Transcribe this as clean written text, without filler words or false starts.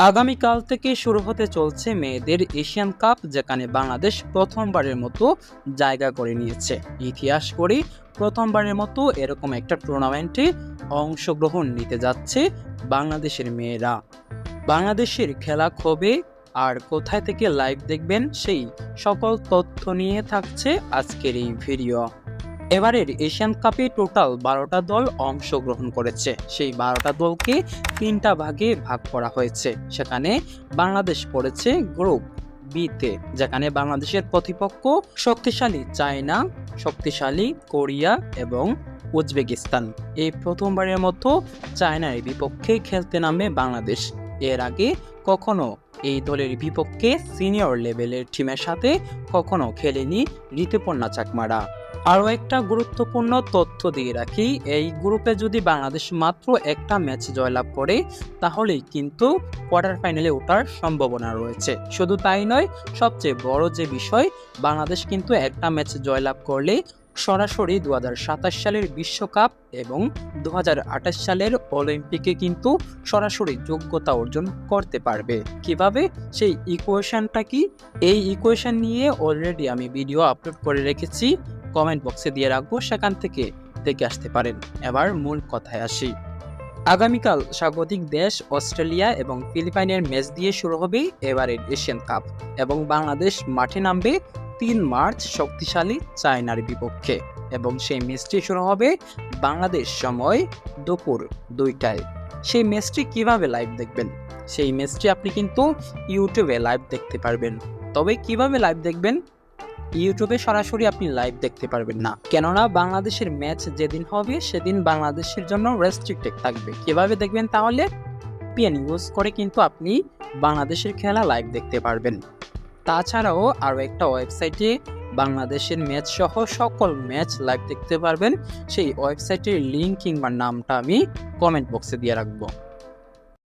আগামীকাল থেকে শুরু হতে চলছে মেয়েদের এশিয়ান কাপ, যেখানে বাংলাদেশ প্রথমবারের মতো জায়গা করে নিয়েছে। ইতিহাস করে প্রথমবারের মতো এরকম একটা টুর্নামেন্টে অংশগ্রহণ নিতে যাচ্ছে বাংলাদেশের মেয়েরা। বাংলাদেশের খেলা কবে আর কোথায় থেকে লাইভ দেখবেন, সেই সকল তথ্য নিয়ে থাকছে আজকের এই ভিডিও। এবারের এশিয়ান কাপে টোটাল 12টা দল অংশগ্রহণ করেছে। সেই 12টা দলকে 3টা ভাগে ভাগ করা হয়েছে। সেখানে বাংলাদেশ পড়েছে গ্রুপ বিতে, যেখানে বাংলাদেশের প্রতিপক্ষ শক্তিশালী চায়না, শক্তিশালী কোরিয়া এবং উজবেকিস্তান। এই প্রথমবারের মতো চায়নার বিপক্ষে খেলতে নামে বাংলাদেশ। এর আগে কখনো এই দলের বিপক্ষে সিনিয়র লেভেলের টিমের সাথে কখনো খেলেনি ঋতুপর্ণা চাকমারা। আরও একটা গুরুত্বপূর্ণ তথ্য দিয়ে রাখি, এই গ্রুপে যদি বাংলাদেশ মাত্র একটা ম্যাচ জয়লাভ করে তাহলেই কিন্তু কোয়ার্টার ফাইনালে ওঠার সম্ভাবনা রয়েছে। শুধু তাই নয়, সবচেয়ে বড় যে বিষয়, বাংলাদেশ কিন্তু একটা ম্যাচ জয়লাভ করলে সরাসরি 2027 সালের বিশ্বকাপ এবং 2028 সালের অলিম্পিকে কিন্তু সরাসরি যোগ্যতা অর্জন করতে পারবে। কিভাবে, সেই ইকুয়েশনটা কি? এই ইকুয়েশন নিয়ে অলরেডি আমি ভিডিও আপলোড করে রেখেছি, কমেন্ট বক্সে দিয়ে রাখবো, সেখান থেকে দেখে আসতে পারেন। এবার মূল কথায় আসি। আগামীকাল স্বাগতিক দেশ অস্ট্রেলিয়া এবং ফিলিপাইনের ম্যাচ দিয়ে শুরু হবে এবারের এশিয়ান কাপ, এবং বাংলাদেশ মাঠে নামবে 3 মার্চ শক্তিশালী চায়নার বিপক্ষে, এবং সেই ম্যাচটি শুরু হবে বাংলাদেশ সময় দুপুর 2টায়। সেই ম্যাচটি কিভাবে লাইভ দেখবেন? সেই ম্যাচটি আপনি কিন্তু ইউটিউবে লাইভ দেখতে পারবেন। তবে কিভাবে লাইভ দেখবেন? ইউটিউবে সরাসরি আপনি লাইভ দেখতে পারবেন না, কেননা বাংলাদেশের ম্যাচ যেদিন হবে সেদিন বাংলাদেশের জন্য রেস্ট্রিক্টেড থাকবে। কিভাবে দেখবেন তাহলে? পিএন ইউজ করে কিন্তু আপনি বাংলাদেশের খেলা লাইভ দেখতে পারবেন। তাছাড়াও আরও একটা ওয়েবসাইটে বাংলাদেশের ম্যাচ সহ সকল ম্যাচ লাইভ দেখতে পারবেন। সেই ওয়েবসাইটের লিঙ্ক কিংবা নামটা আমি কমেন্ট বক্সে দিয়ে রাখবো।